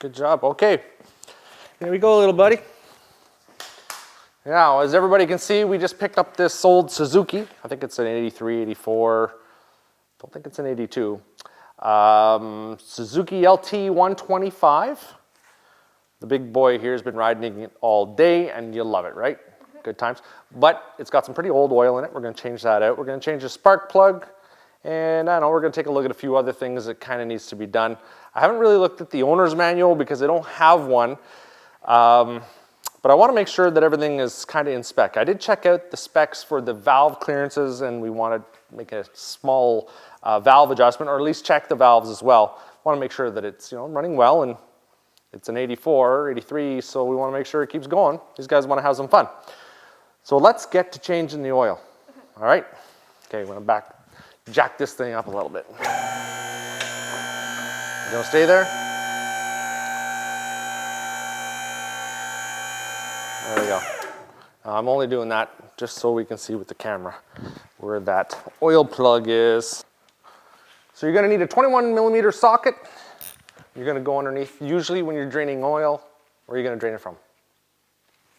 Good job. Okay. Here we go, little buddy. Now, as everybody can see, we just picked up this old Suzuki. I think it's an 83, 84. Don't think it's an 82. Suzuki LT125. The big boy here has been riding it all day, and you'll love it, right? Good times. But it's got some pretty old oil in it. We're going to change that out. We're going to change the spark plug. And I don't know, we're going to take a look at a few other things that kind of needs to be done. I haven't really looked at the owner's manual because I don't have one. But I want to make sure that everything is kind of in spec. I did check out the specs for the valve clearances, and we want to make a small valve adjustment, or at least check the valves as well. Want to make sure that it's running well, and it's an 84, 83, so we want to make sure it keeps going. These guys want to have some fun. So let's get to changing the oil. All right? Okay, we're going to jack this thing up a little bit. You gonna stay there? There we go. I'm only doing that just so we can see with the camera where that oil plug is. So you're gonna need a 21mm socket. You're gonna go underneath. Usually when you're draining oil, where are you gonna drain it from?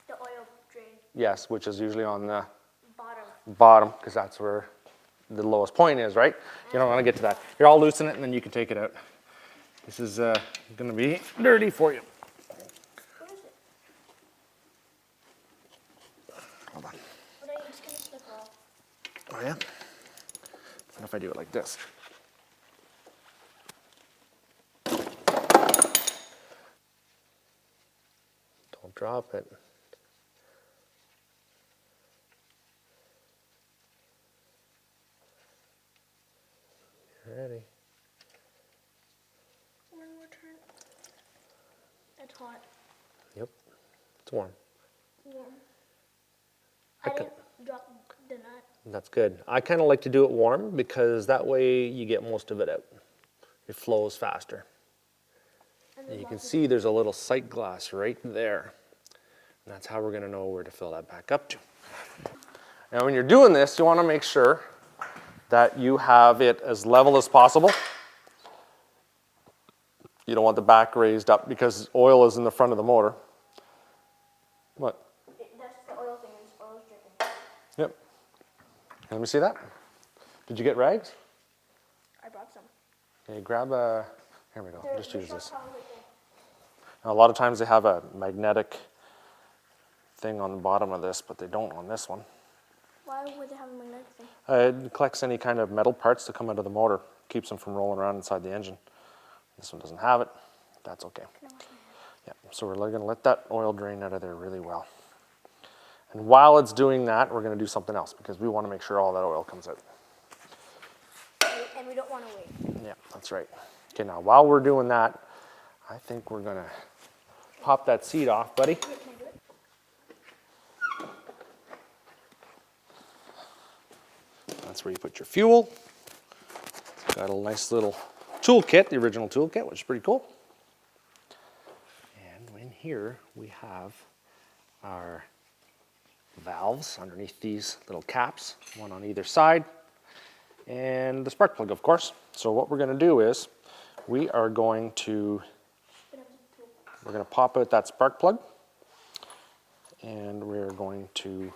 The oil drain. Yes, which is usually on the bottom, because that's where the lowest point is, right? You don't want to get to that. Here, I'll loosen it and then you can take it out. This is going to be dirty for you. Where is it? Hold on. But it's going to slip off. Oh yeah? What if I do it like this? Don't drop it. Ready. One more turn. It's hot. Yep. It's warm. Warm. I didn't drop the nut. That's good. I kind of like to do it warm because that way you get most of it out. It flows faster. And you can see there's a little sight glass right there. And that's how we're going to know where to fill that back up to. Now when you're doing this, you want to make sure that you have it as level as possible. You don't want the back raised up because oil is in the front of the motor. What? That's the oil thing, and oil is dripping. Yep. Let me see that. Did you get rags? I brought some. Okay, grab a, here we go, just use this. Right there. Now, a lot of times they have a magnetic thing on the bottom of this, but they don't on this one. Why would they have a magnetic thing? It collects any kind of metal parts that come out of the motor, keeps them from rolling around inside the engine. This one doesn't have it. That's okay. Yeah, so we're going to let that oil drain out of there really well. And while it's doing that, we're going to do something else because we want to make sure all that oil comes out. And we don't want to wait. Yeah, that's right. Okay, now while we're doing that, I think we're going to pop that seat off, buddy. Can I do it? That's where you put your fuel. Got a nice little toolkit, the original toolkit, which is pretty cool. And in here we have our valves underneath these little caps, one on either side, and the spark plug, of course. So what we're going to do is we're going to pop out that spark plug, and we're going to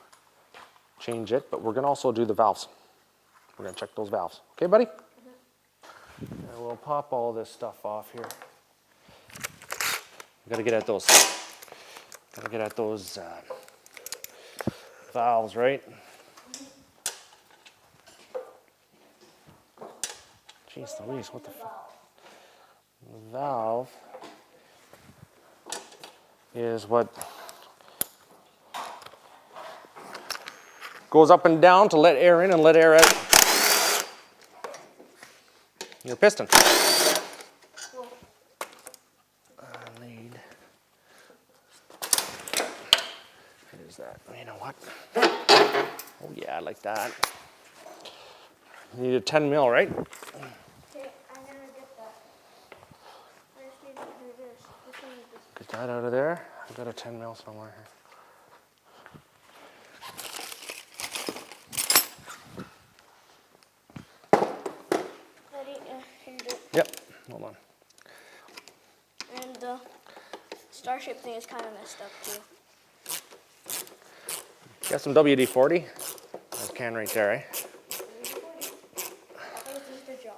change it, but we're going to also do the valves. We're going to check those valves. Okay, buddy? And we'll pop all this stuff off here. We got to get at those. Got to get at those valves, right? Jeez Louise, what the fuck? The valve is what goes up and down to let air in and let air out. Your piston. Lead. What is that? You know what? Oh yeah, I like that. You need a 10 mil, right? Okay, I'm going to get that. I just need to do this. This one is this. Get that out of there. I've got a 10 mil somewhere here. Ready? Here you go. Yep, hold on. And star-shaped thing is kind of messed up too. Got some WD-40. That can right there, eh? I thought it was just a job.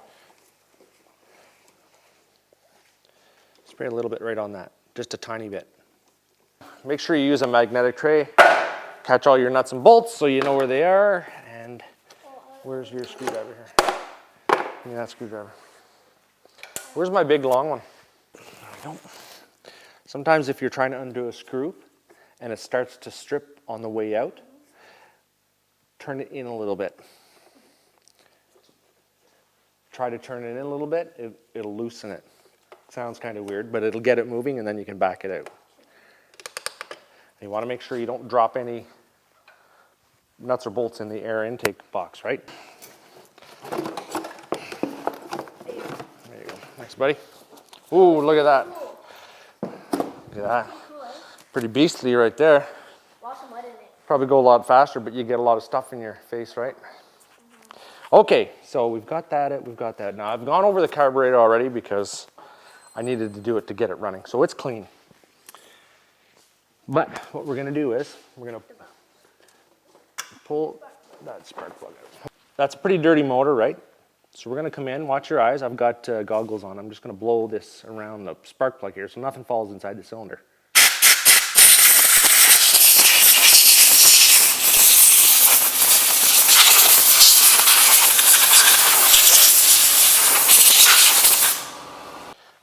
Spray a little bit right on that, just a tiny bit. Make sure you use a magnetic tray. Catch all your nuts and bolts so you know where they are. And where's your screwdriver here? Give me that screwdriver. Where's my big long one? There we go. Sometimes if you're trying to undo a screw and it starts to strip on the way out, turn it in a little bit. Try to turn it in a little bit, it'll loosen it. Sounds kind of weird, but it'll get it moving and then you can back it out. And you want to make sure you don't drop any nuts or bolts in the air intake box, right? There you go. Thanks, buddy. Ooh, look at that. Look at that. Pretty beastly right there. Lots of mud in it. Probably go a lot faster, but you get a lot of stuff in your face, right? Okay, so we've got that. We've got that. Now, I've gone over the carburetor already because I needed to do it to get it running. So it's clean. But what we're going to do is we're going to pull that spark plug out. That's a pretty dirty motor, right? So we're going to come in, watch your eyes. I've got goggles on. I'm just going to blow this around the spark plug here so nothing falls inside the cylinder.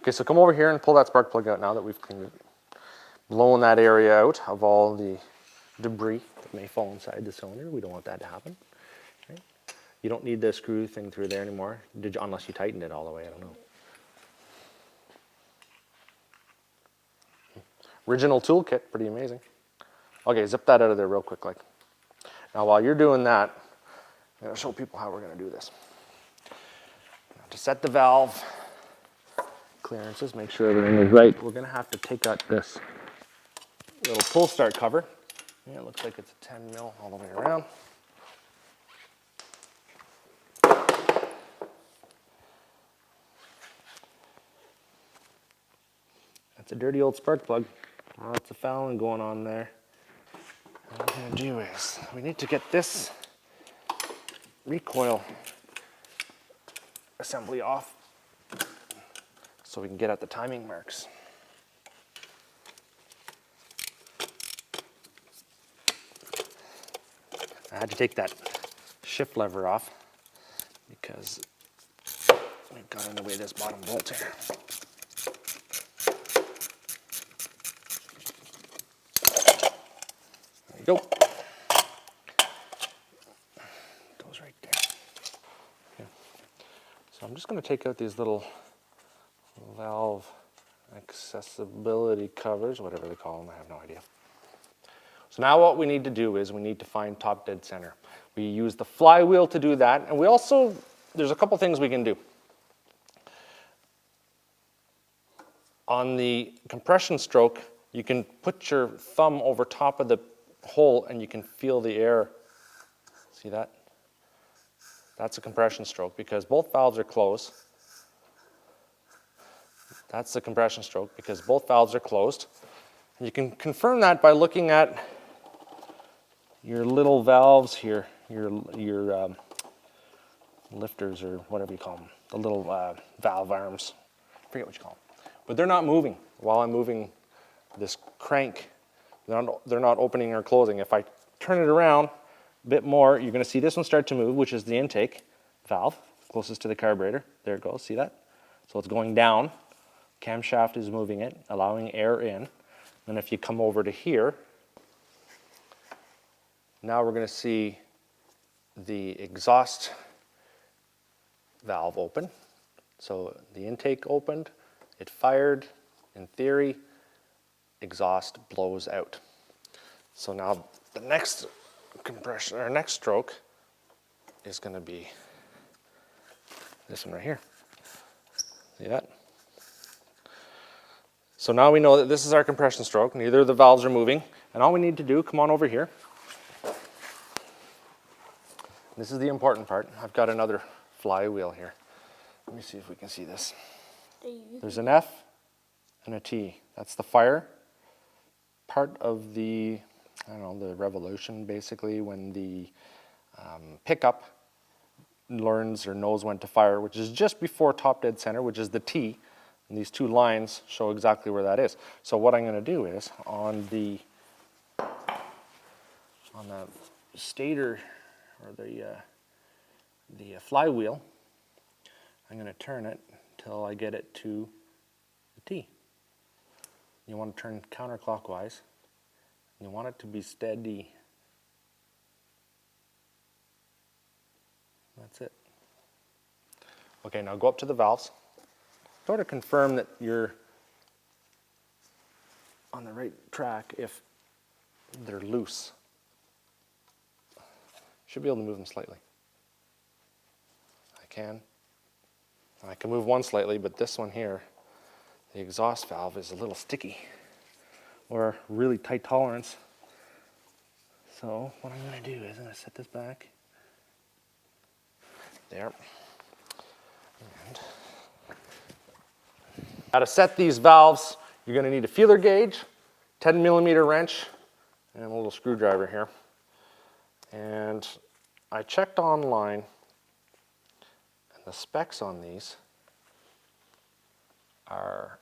Okay, so come over here and pull that spark plug out now that we've blown that area out of all the debris that may fall inside the cylinder. We don't want that to happen. Okay. You don't need the screw thing through there anymore, unless you tightened it all the way, I don't know. Original toolkit, pretty amazing. Okay, zip that out of there real quick. Now while you're doing that, I'm gonna show people how we're gonna do this. To set the valve clearances, make sure everything is right, we're gonna have to take out this little pull start cover. Yeah, it looks like it's a 10 mil all the way around. That's a dirty old spark plug. Lots of fouling going on there. What we're gonna do is, we need to get this recoil assembly off so we can get at the timing marks. I had to take that shift lever off because we've got in the way of this bottom bolt here. There you go. Goes right there. Okay. So I'm just going to take out these little valve accessibility covers, whatever they call them, I have no idea. So now what we need to do is we need to find top dead center. We use the flywheel to do that, and we also, there's a couple things we can do. On the compression stroke, you can put your thumb over top of the hole and you can feel the air. See that? That's a compression stroke because both valves are closed. That's the compression stroke because both valves are closed. And you can confirm that by looking at your little valves here, your lifters or whatever you call them, the little valve arms. I forget what you call them. But they're not moving while I'm moving this crank. They're not opening or closing. If I turn it around a bit more, you're going to see this one start to move, which is the intake valve, closest to the carburetor. There it goes, see that? So it's going down. Camshaft is moving it, allowing air in. And if you come over to here, now we're going to see the exhaust valve open. So the intake opened, it fired, in theory, exhaust blows out. So now the next compression, or next stroke is going to be this one right here. See that? So now we know that this is our compression stroke. Neither of the valves are moving. And all we need to do, come on over here. This is the important part. I've got another flywheel here. Let me see if we can see this. There's an F and a T. That's the fire. part of the, I don't know, the revolution basically when the pickup learns or knows when to fire, which is just before top dead center, which is the T. And these two lines show exactly where that is. So what I'm going to do is on the stator or the flywheel, I'm going to turn it till I get it to the T. You want to turn counterclockwise. You want it to be steady. That's it. Okay, now go up to the valves. Sort of confirm that you're on the right track if they're loose. Should be able to move them slightly. I can move one slightly, but this one here, the exhaust valve is a little sticky or really tight tolerance. So what I'm going to do is I'm going to set this back there. And now to set these valves, you're going to need a feeler gauge, 10 millimeter wrench, and a little screwdriver here. And I checked online, and the specs on these are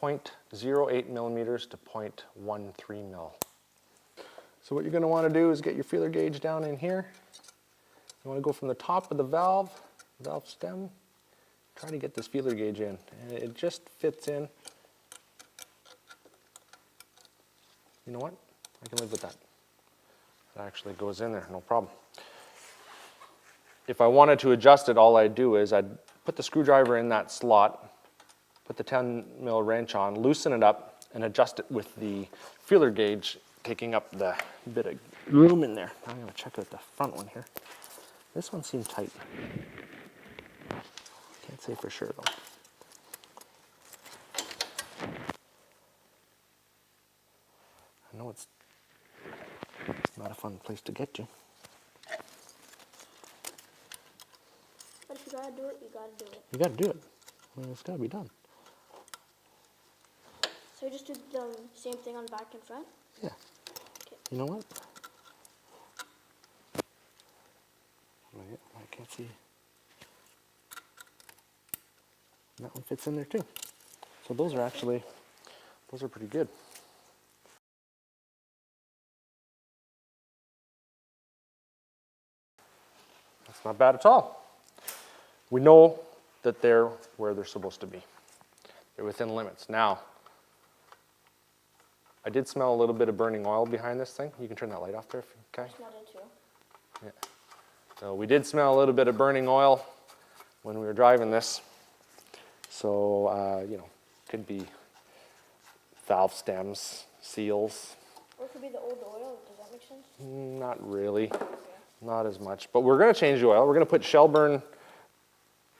0.08 millimeters to 0.13 mil. So what you're going to want to do is get your feeler gauge down in here. You want to go from the top of the valve stem, try to get this feeler gauge in. And it just fits in. You know what? I can live with that. It actually goes in there, no problem. If I wanted to adjust it, all I'd do is I'd put the screwdriver in that slot, put the 10 mil wrench on, loosen it up, and adjust it with the feeler gauge taking up the bit of room in there. I'm going to check out the front one here. This one seems tight. Can't say for sure though. I know it's not a fun place to get to. But if you gotta do it, you gotta do it. You gotta do it. I mean, it's gotta be done. So you just do the same thing on back and front? Yeah. Okay. You know what? I can't see. That one fits in there too. So those are pretty good. That's not bad at all. We know that they're where they're supposed to be. They're within limits. Now, I did smell a little bit of burning oil behind this thing. You can turn that light off there, okay? I smelled it too. Yeah. So we did smell a little bit of burning oil when we were driving this. So, you know, could be valve stems, seals. Or it could be the old oil. Does that make sense? Not really. Okay. Not as much. But we're going to change the oil. We're going to put Shelburne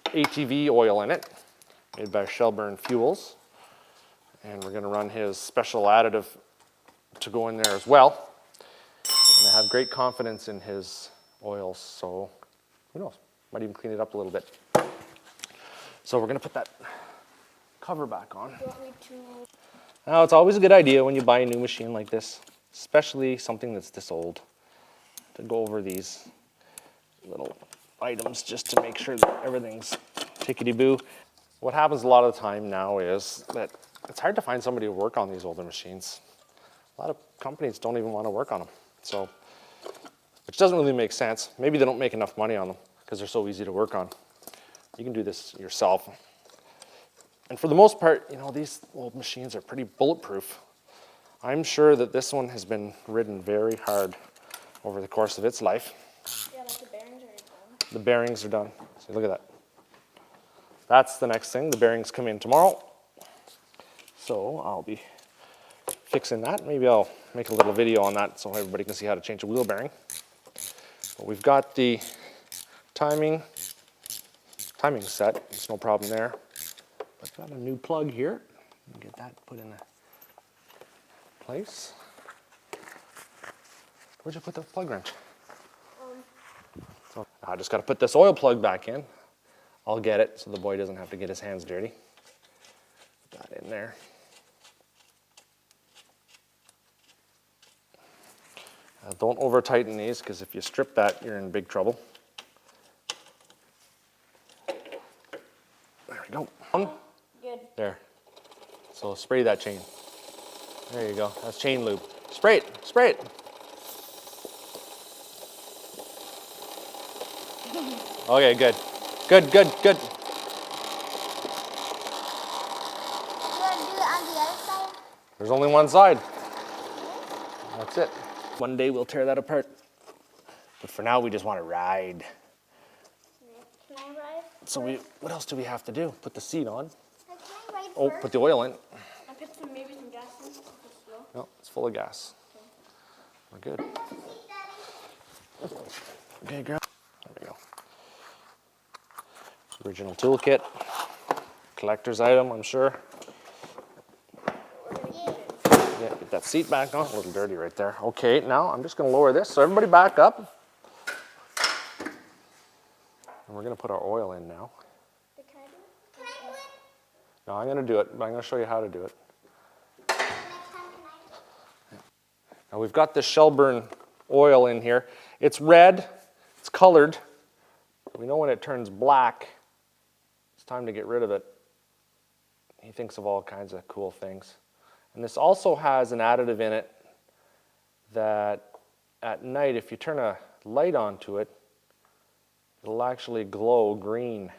ATV oil in it, made by Shelburne Fuels. And we're going to run his special additive to go in there as well. And I have great confidence in his oils, so who knows? Might even clean it up a little bit. So we're going to put that cover back on. Do you want me to? Now, it's always a good idea when you buy a new machine like this, especially something that's this old, to go over these little items just to make sure that everything's tickety-boo. What happens a lot of the time now is that it's hard to find somebody to work on these older machines. A lot of companies don't even want to work on them. So, which doesn't really make sense. Maybe they don't make enough money on them because they're so easy to work on. You can do this yourself. And for the most part, you know, these old machines are pretty bulletproof. I'm sure that this one has been ridden very hard over the course of its life. Yeah, like the bearings are done. The bearings are done. So look at that. That's the next thing. The bearings come in tomorrow. So I'll be fixing that. Maybe I'll make a little video on that so everybody can see how to change a wheel bearing. But we've got the timing set. There's no problem there. I've got a new plug here. Get that put in place. Where'd you put the plug wrench? So I just got to put this oil plug back in. I'll get it so the boy doesn't have to get his hands dirty. Put that in there. Don't over tighten these, because if you strip that, you're in big trouble. There we go. Good. There. So spray that chain. There you go. That's chain lube. Spray it. Spray it. Okay, good. Good, good, good. Do I do it on the other side? There's only one side. That's it. One day we'll tear that apart. But for now, we just want to ride. Can I ride? So what else do we have to do? Put the seat on. Can I ride Oh, first? put the oil in. I put maybe some gas in. It's slow. No, it's full of gas. We're good. Okay, girl. There we go. Original toolkit. Collector's item, I'm sure. Yeah, get that seat back on. A little dirty right there. Okay, now I'm just going to lower this. So everybody back up. And we're going to put our oil in now. Can I do it? Can I do it? No, I'm going to do it, but I'm going to show you how to do it. Next time, can I do it? Now we've got this Shelburne oil in here. It's red, it's colored. We know when it turns black, it's time to get rid of it. He thinks of all kinds of cool things. And this also has an additive in it that at night, if you turn a light onto it, it'll actually glow green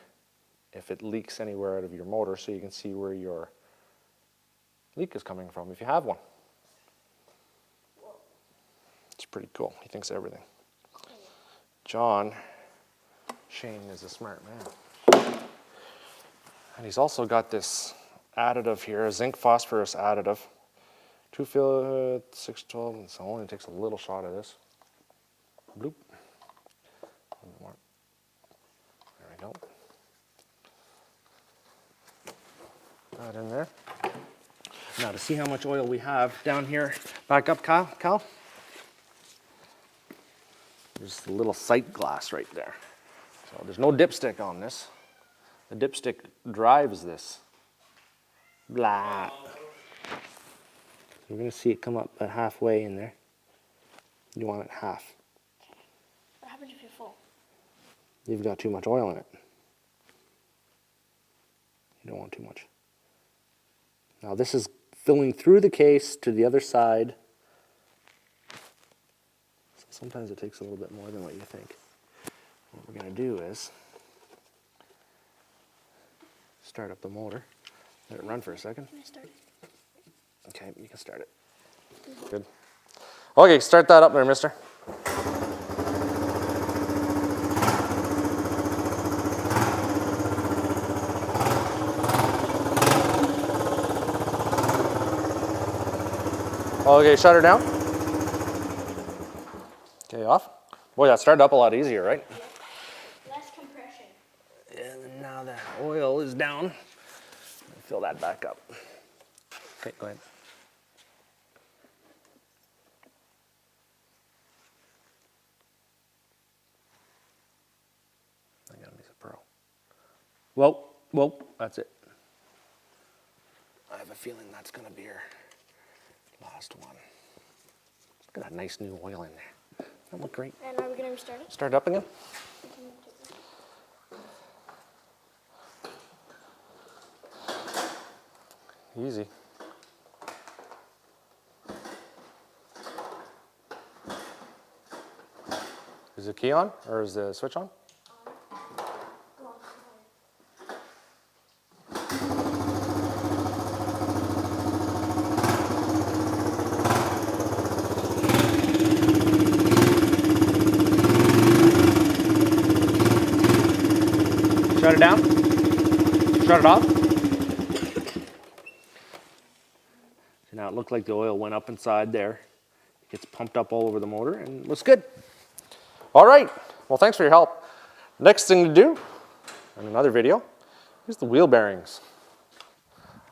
if it leaks anywhere out of your motor, so you can see where your leak is coming from if you have one. It's pretty cool. He thinks of everything. John Shane is a smart man. And he's also got this additive here, a zinc phosphorus additive. 612, and so only takes a little shot of this. Bloop. There we go. That in there. Now to see how much oil we have down here, back up, Cal. There's a little sight glass right there. So there's no dipstick on this. The dipstick drives this. Blah. You're gonna see it come up about halfway in there. You want it half. What happens if you're full? You've got too much oil in it. You don't want too much. Now this is filling through the case to the other side. So sometimes it takes a little bit more than what you think. What we're gonna do is start up the motor. Let it run for a second. Can I start it? Okay, you can start it. Good. Okay, start that up there, mister. Okay, shut her down. Okay, off. Boy, that started up a lot easier, right? Yeah. Less compression. And now the oil is down. Fill that back up. Okay, go ahead. I gotta make a pro. Whoa, that's it. I have a feeling that's gonna be your last one. Look at that nice new oil in there. That look great. And are we going to restart it? Start it up again. Easy. Is the key on or is the switch on? Shut it down. Shut it off. So now it looked like the oil went up inside there. It gets pumped up all over the motor and looks good. All right. Well, thanks for your help. Next thing to do in another video is the wheel bearings.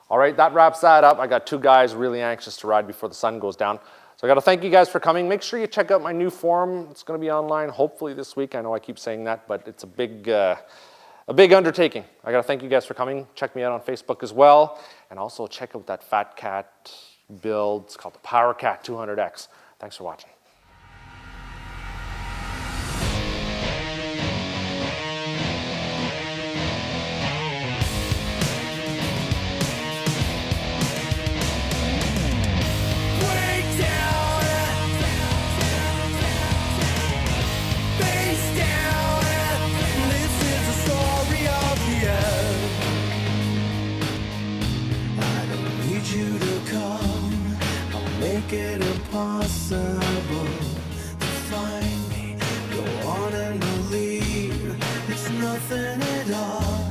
All right, that wraps that up. I got two guys really anxious to ride before the sun goes down. So I got to thank you guys for coming. Make sure you check out my new forum. It's going to be online hopefully this week. I know I keep saying that, but it's a big undertaking. I got to thank you guys for coming. Check me out on Facebook as well. And also check out that Fat Cat build. It's called the Power Cat 200X. Thanks for watching. impossible to find me. Go on and believe it's nothing at all.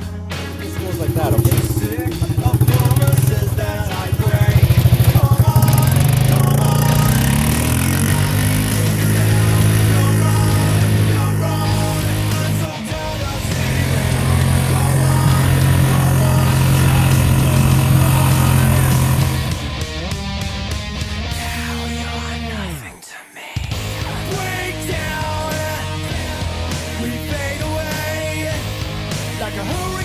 It goes like that, okay? Sick of promises that I break. Come on, come on. You're wrong. I'm so tired of seeing it. Go on, now you're nothing to me. Break down, we fade away like a hurricane.